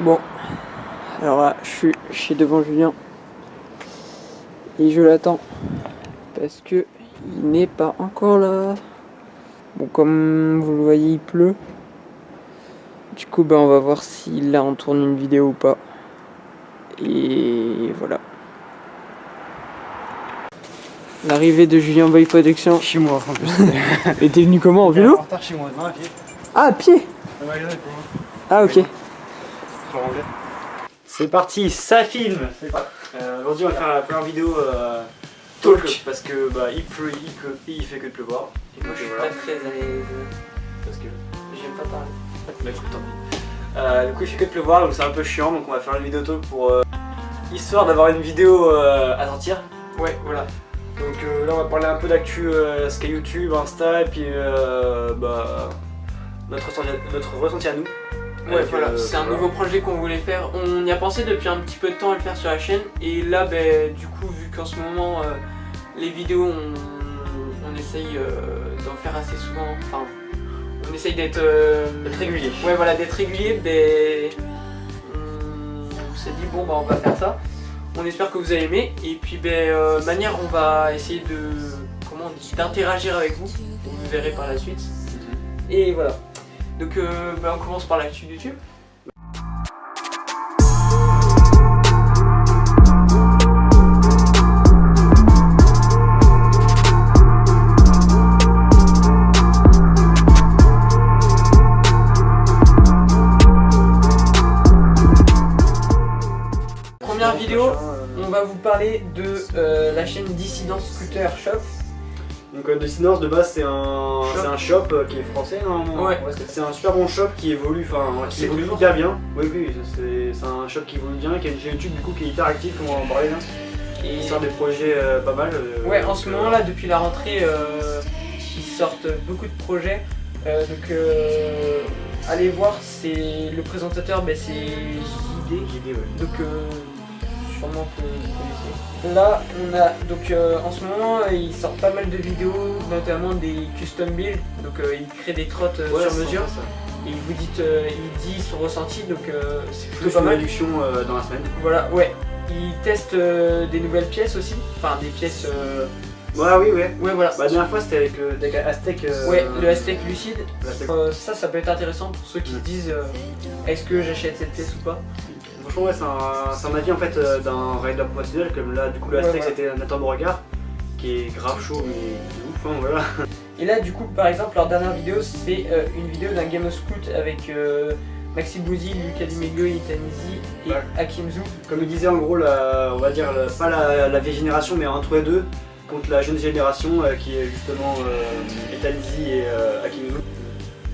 Bon, alors là, je suis devant Julien et je l'attends parce que il n'est pas encore là. Bon, comme vous le voyez, il pleut. Du coup, on va voir s'il là on tourne une vidéo ou pas. Et voilà. L'arrivée de Julien Boy Production. Chez moi en plus. Et t'es venu comment, en vélo? En retard chez moi, non, à pied. Ah, à pied. Ah, ok. C'est parti, ça filme. Aujourd'hui on va faire la première vidéo talk parce que il pleut, il fait que de pleuvoir. Et Moi, je suis pas très à l'aise parce que j'aime pas parler. bah écoute, tant pis. Du coup il fait que de pleuvoir donc c'est un peu chiant, donc on va faire une vidéo talk pour histoire d'avoir une vidéo à sortir. Ouais, voilà. Donc là on va parler un peu d'actu Sky YouTube, Insta et puis notre ressenti à nous. Ouais, voilà, c'est un nouveau projet qu'on voulait faire. On y a pensé depuis un petit peu de temps à le faire sur la chaîne. Et là, du coup, vu qu'en ce moment, les vidéos, on essaye d'en faire assez souvent. Enfin, on essaye d'être régulier. Ouais, voilà, d'être régulier. On s'est dit, bon, on va faire ça. On espère que vous allez aimer. Et puis, manière, on va essayer d'interagir avec vous. Vous verrez par la suite. Et voilà. Donc on commence par l'actu YouTube. Première vidéo, on va vous parler de la chaîne Dissident Scooter Shop. Donc Dissidence de base c'est un shop qui est français normalement. Ouais. C'est un super bon shop qui évolue, qui évolue hyper bien. Oui, c'est un shop qui évolue bien, qui a une chaîne YouTube du coup qui est hyper active, comme on va en parler là. Et il sort des projets pas mal. Ouais, en ce moment là, depuis la rentrée, ils sortent beaucoup de projets. Allez voir, c'est le présentateur, c'est JD. Ouais. Donc sûrement que vous connaissez. Là, on a en ce moment, ils sortent pas mal de vidéos, notamment des custom builds. Donc il crée des trottes sur mesure. Et il dit son ressenti, donc c'est plutôt pas mal. Une réduction dans la semaine. Voilà, ouais. Il teste des nouvelles pièces aussi, enfin des pièces. Ouais. Ouais, voilà. La dernière fois c'était avec le Aztec. Ouais, le Aztec Lucide. Ça peut être intéressant pour ceux qui se disent est-ce que j'achète cette pièce ou pas. Franchement, ouais, c'est un avis en fait d'un rider professionnel, comme là, du coup, le Aztec c'était Nathan Beauregard, qui est grave chaud, mais de ouf, voilà. Et là, du coup, par exemple, leur dernière vidéo, c'est une vidéo d'un Game of Scout avec Maxime Bouzy, Lucas Dimeglio, Itanizi et Hakim Zou. Comme il disait, en gros, on va dire, pas la vieille génération, mais entre les deux, contre la jeune génération qui est justement Itanizi et Hakim Zou.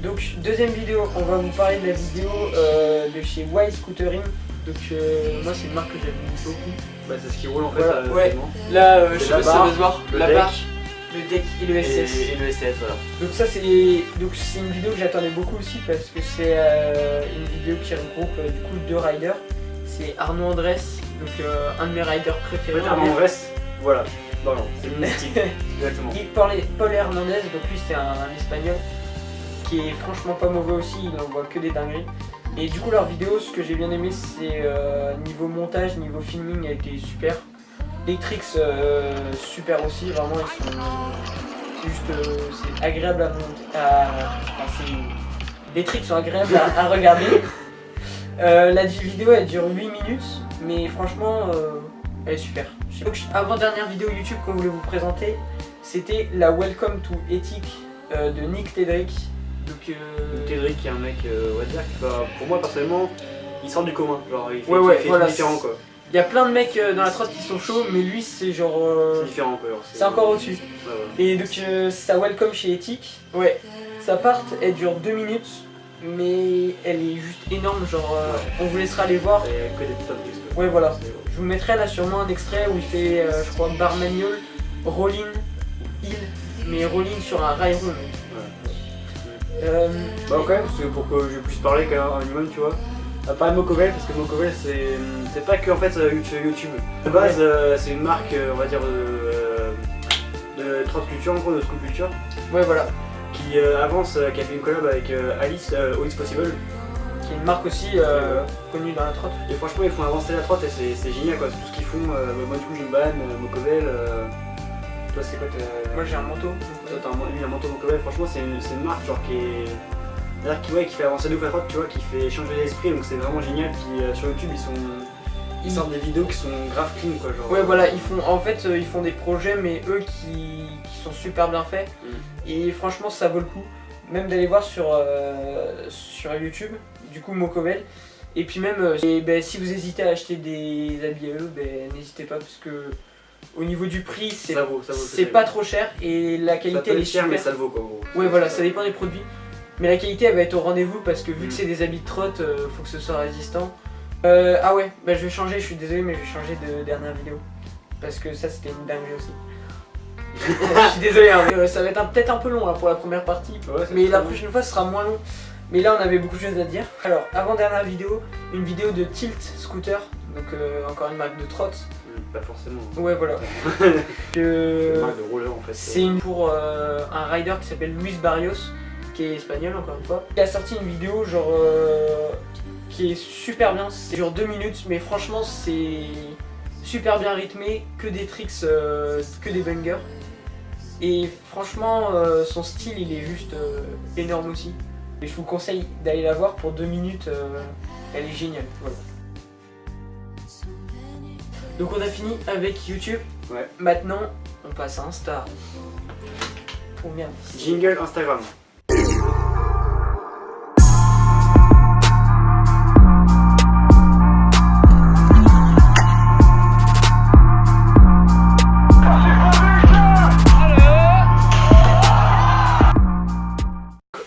Donc, deuxième vidéo, on va vous parler de la vidéo de chez Y Scootering. Donc moi c'est une marque que j'aime beaucoup. C'est ce qui roule en fait. Voilà, ouais. Là je sais pas si ça va se voir. Le la deck, barre, le deck et le SS. Et le SS, voilà. Donc ça c'est une vidéo que j'attendais beaucoup aussi parce que c'est une vidéo qui regroupe du coup deux riders. C'est Arnaud Andrés, donc un de mes riders préférés. Arnaud Andrés, voilà. Non, c'est mystique. Exactement. Et Paul Hernandez, donc lui c'est un espagnol qui est franchement pas mauvais aussi, il n'envoie que des dingueries. Et du coup leur vidéo, ce que j'ai bien aimé c'est niveau montage, niveau filming elle était super. Les tricks super aussi, vraiment c'est juste c'est agréable à monter. Les tricks sont agréables à regarder. La vidéo elle dure 8 minutes, mais franchement elle est super. Donc avant-dernière vidéo YouTube qu'on voulait vous présenter, c'était la Welcome to Ethic de Nick Tedrick. Donc Tedrick qui est un mec, on va dire, pour moi personnellement, il sort du commun, genre il fait, voilà, différent quoi. Il y a plein de mecs dans la trotte qui sont chauds, mais lui c'est genre... c'est différent quoi. C'est encore au-dessus. Ouais. Et donc sa welcome chez Ethic, ouais, sa part elle dure 2 minutes, mais elle est juste énorme, genre on vous laissera aller voir. Et que des putains de textes. Ouais voilà, je vous mettrai là sûrement un extrait où il fait, je crois, bar manual, roll-in, hill, mais roll-in sur un rail rond. Quand même, pour que je puisse parler quand même un minimum, tu vois. Pas Mokovel, parce que Mokovel c'est pas que en fait YouTube. De base c'est une marque on va dire de transculture, en gros de school culture. Ouais voilà. Qui avance, qui a fait une collab avec Alice All It's Possible. qui est une marque aussi connue dans la trotte. Et franchement, ils font avancer la trotte et c'est génial quoi. Tout ce qu'ils font. Moi, du coup, j'ai une banane, Mocovel. Toi, c'est quoi Moi, j'ai un manteau. Toi, t'as un manteau Mocovel. Franchement, c'est une marque genre qui est. Qui fait avancer de ouf la trotte, tu vois, qui fait changer l'esprit, donc c'est vraiment génial. Puis sur YouTube, ils sortent des vidéos qui sont grave clean quoi. Genre, ouais, voilà, ils font des projets, mais eux qui sont super bien faits. Et franchement, ça vaut le coup. Même d'aller voir sur YouTube, du coup, Mocovel. Et puis même, si vous hésitez à acheter des habits à eux, n'hésitez pas parce que au niveau du prix, c'est pas trop cher et la qualité elle est cher, super. mais ça le vaut quoi. Gros. Ouais, voilà, ça dépend des produits. Mais la qualité elle va être au rendez-vous parce que vu que c'est des habits de trotte, faut que ce soit résistant. Ah ouais, je vais changer, je suis désolé, mais je vais changer de dernière vidéo. Parce que ça c'était une dinguerie aussi. Je suis désolé, hein, ça va être peut-être un peu long là, pour la première partie. Ouais, mais la prochaine fois ce sera moins long. Mais là on avait beaucoup de choses à dire. Alors, avant-dernière vidéo, une vidéo de Tilt Scooter. Donc encore une marque de trotte. Pas forcément. Ouais, voilà. C'est une marque de roller en fait. C'est pour un rider qui s'appelle Luis Barrios, qui est espagnol encore une fois. Il a sorti une vidéo genre qui est super bien, c'est genre 2 minutes, mais franchement c'est super bien rythmé, que des tricks, que des bangers. Et franchement son style il est juste énorme aussi. Et je vous conseille d'aller la voir pour 2 minutes, elle est géniale. Voilà. Donc on a fini avec YouTube. Ouais. Maintenant on passe à Insta. Oh merde. Jingle Instagram.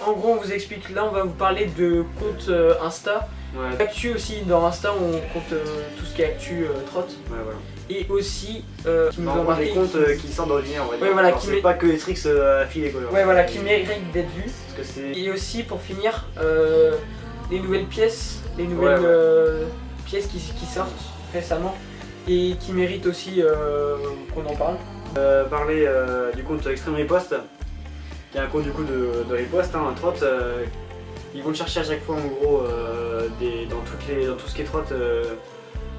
En gros on vous explique, là on va vous parler de compte Insta. Ouais. Actu aussi, dans Insta on compte tout ce qui est actu trotte. Ouais, voilà. Et aussi qui nous ont des comptes qui sortent d'ordinaire, on va dire. Ouais, voilà, c'est pas que les tricks affilés quoi. Ouais voilà, qui méritent d'être vus. Parce que c'est... Et aussi pour finir, les nouvelles pièces, pièces qui sortent récemment et qui méritent aussi qu'on en parle. Parler du compte Extreme Riposte, qui est un compte du coup de riposte, un trotte. Ils vont le chercher à chaque fois en gros dans tout ce qui est trotte,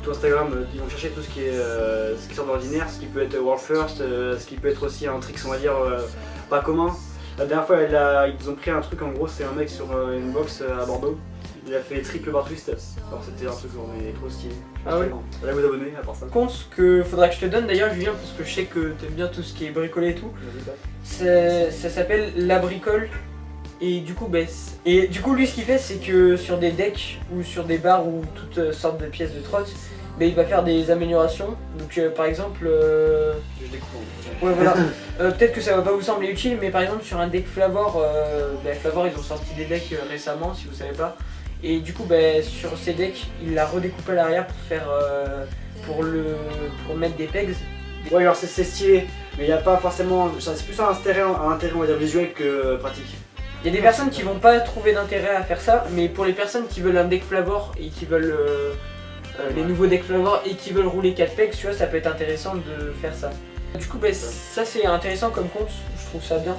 tout Instagram, ils vont chercher tout ce qui sort d'ordinaire, ce qui peut être World First, ce qui peut être aussi un trick on va dire pas commun. La dernière fois ils ont pris un truc en gros, c'est un mec sur une box à Bordeaux. Il a fait triple bar twist, alors c'était un truc trop stylé. Ah ouais. Allez vous abonner à part ça. Compte que faudra que je te donne d'ailleurs Julien parce que je sais que t'aimes bien tout ce qui est bricolé et tout. Ça s'appelle La Bricole. Et du coup, lui ce qu'il fait c'est que sur des decks ou sur des barres ou toutes sortes de pièces de trotte, il va faire des améliorations. Donc par exemple, je découvre. Ouais voilà, peut-être que ça va pas vous sembler utile, mais par exemple sur un deck Flavor, Flavor ils ont sorti des decks récemment si vous savez pas. Et du coup sur ces decks, il l'a redécoupé à l'arrière pour faire pour mettre des pegs. Ouais alors c'est stylé, mais il n'y a pas forcément, c'est plus un intérêt on va dire visuel que pratique. Il y a des personnes qui vont pas trouver d'intérêt à faire ça, mais pour les personnes qui veulent un deck Flavor et qui veulent les nouveaux decks Flavor et qui veulent rouler 4 pegs, tu vois, ça peut être intéressant de faire ça. Du coup, ça c'est intéressant comme compte, je trouve ça bien.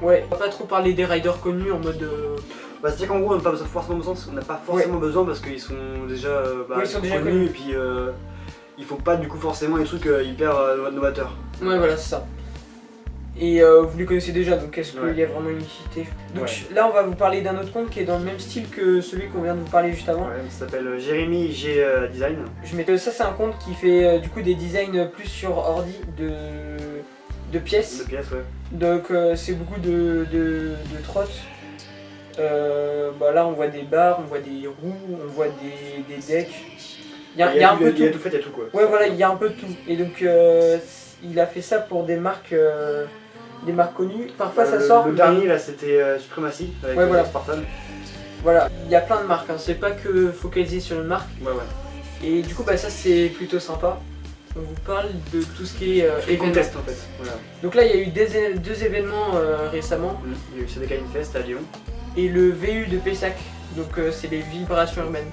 Ouais, on va pas trop parler des riders connus en mode. C'est qu'en gros, on n'a pas forcément besoin parce qu'ils sont déjà, connus et puis il faut pas du coup forcément des trucs hyper novateurs. Ouais, voilà, c'est ça. Et vous les connaissez déjà, donc est-ce qu'il y a vraiment une utilité? Donc là on va vous parler d'un autre compte qui est dans le même style que celui qu'on vient de vous parler juste avant. Ouais, ça s'appelle Jérémy G Design. Ça c'est un compte qui fait du coup des designs plus sur ordi de pièces. De pièces, ouais. Donc c'est beaucoup de trottes. Là on voit des barres, on voit des roues, on voit des decks. Il y a un peu de tout. Il y a tout fait, il y a tout quoi. Ouais voilà, il y a un peu de tout. Et donc il a fait ça pour des marques connues. Parfois ça sort. Le dernier là c'était Supremacy avec Spartan. Voilà, il y a plein de marques, hein. C'est pas que focalisé sur une marque. Ouais. Et du coup ça c'est plutôt sympa. On vous parle de tout ce qui est événements. Contest en fait. Voilà. Donc là il y a eu deux événements récemment. Il y a eu CDK Fest à Lyon. Et le VU de Pessac, donc c'est les vibrations urbaines.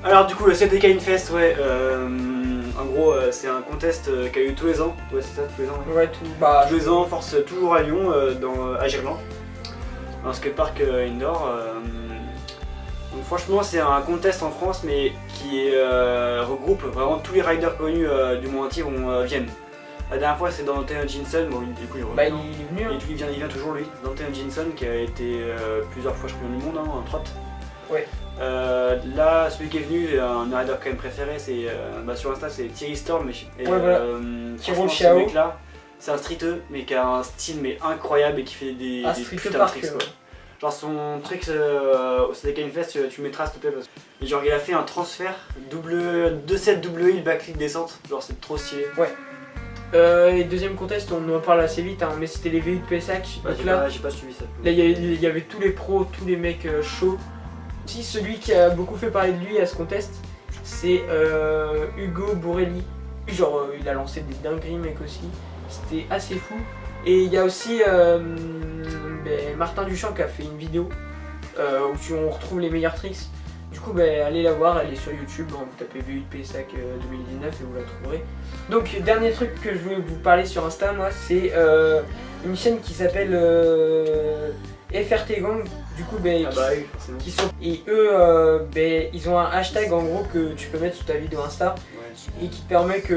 Alors du coup le CDK Fest, en gros c'est un contest qui a eu tous les ans. Ouais c'est ça, tous les ans. Ouais, tous les ans, force toujours à Lyon, à Gerland, un skatepark indoor. Franchement, c'est un contest en France, mais qui regroupe vraiment tous les riders connus du monde entier viennent. La dernière fois, c'est Dante Hutchinson, bon, du coup, Bah, il est venu. Hein. Il vient toujours lui. Dante Hutchinson qui a été plusieurs fois champion du monde en trotte. Ouais. Là, celui qui est venu, un rider quand même préféré, c'est sur Insta, c'est Thierry Storm. Et, ouais, voilà. Franchement, ce mec-là, c'est un streeteux, mais qui a un style mais incroyable et qui fait des putains de tricks. Quoi. Genre son trick, c'est des Fest, tu mettras s'il te plaît. Parce que... Et genre, il a fait un transfert 2-7 double hill backflip descente. Genre, c'est trop stylé. Ouais. Et deuxième contest, on en parle assez vite, hein, mais c'était les VU de Pessac. Bah, j'ai pas suivi ça. Là, il y avait tous les pros, tous les mecs chauds. Si celui qui a beaucoup fait parler de lui à ce contest, c'est Hugo Borelli. Genre, il a lancé des dingueries, mec aussi. C'était assez fou. Et il y a aussi Martin Duchamp qui a fait une vidéo où on retrouve les meilleurs tricks. Du coup, allez la voir, elle est sur YouTube, vous tapez VU de Pessac 2019 et vous la trouverez. Donc, dernier truc que je voulais vous parler sur Insta, moi, c'est une chaîne qui s'appelle FRT Gang. Du coup, qui sont, et eux, ils ont un hashtag en gros que tu peux mettre sous ta vidéo Insta et qui te permet que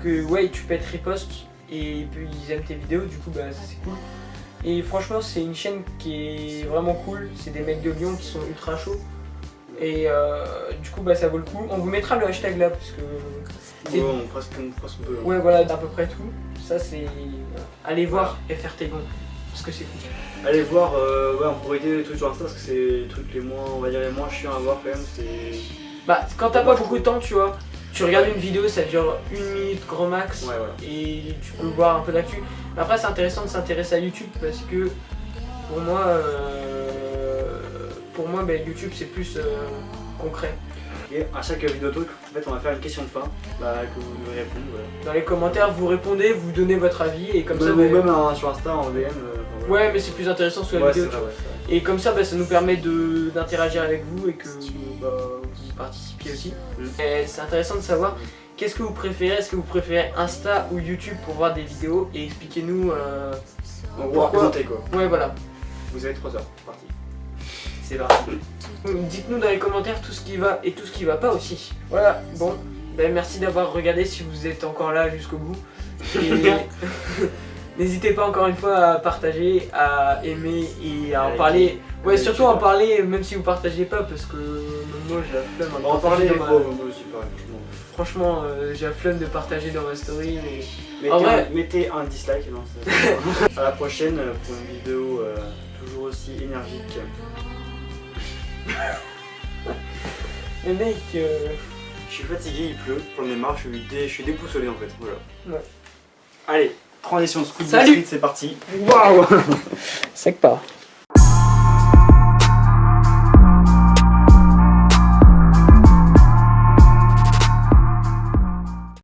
tu peux être repost et puis ils aiment tes vidéos. Du coup, ça c'est cool. Et franchement, c'est une chaîne qui est vraiment cool. C'est des mecs de Lyon qui sont ultra chauds. Et du coup, ça vaut le coup. On vous mettra le hashtag là parce que. Ouais, on fera ce qu'on peut. Ouais, voilà, d'à peu près tout. Ça, c'est. Allez voir FRT Gang parce que c'est cool. Allez voir, on pourrait aider les trucs sur Insta parce que c'est les trucs les moins chiants à voir quand même. Quand t'as pas beaucoup de temps, tu vois. Tu regardes une vidéo, ça dure 1 minute grand max et tu peux voir un peu d'actu. Après, c'est intéressant de s'intéresser à YouTube parce que pour moi, YouTube c'est plus concret. Et à chaque vidéo truc, en fait, on va faire une question de fin que vous devez répondre. Voilà. Dans les commentaires, vous répondez, vous donnez votre avis et comme ça. Ou même sur Insta en DM. Ouais, mais c'est plus intéressant sur la vidéo. Et comme ça, ça nous permet d'interagir avec vous et que vous participiez aussi. Et c'est intéressant de savoir qu'est-ce que vous préférez. Est-ce que vous préférez Insta ou YouTube pour voir des vidéos et expliquez-nous pourquoi. Quoi. Ouais, voilà. Vous avez 3 heures, c'est parti. C'est parti. Dites-nous dans les commentaires tout ce qui va et tout ce qui va pas aussi. Voilà, bon, merci d'avoir regardé si vous êtes encore là jusqu'au bout. Et n'hésitez pas encore une fois à partager, à aimer et à en parler. Ouais, surtout en parler même si vous partagez pas parce que moi j'ai la flemme. En parler, moi aussi pareil, franchement, j'ai la flemme de partager dans ma story. Mettez un dislike. À la prochaine pour une vidéo toujours aussi énergique. Le mec, je suis fatigué, il pleut, j'en ai marre, je suis déboussolé en fait. Voilà. Ouais. Allez, transition de Squid Salut. Street, c'est parti. Waouh. Sec pas.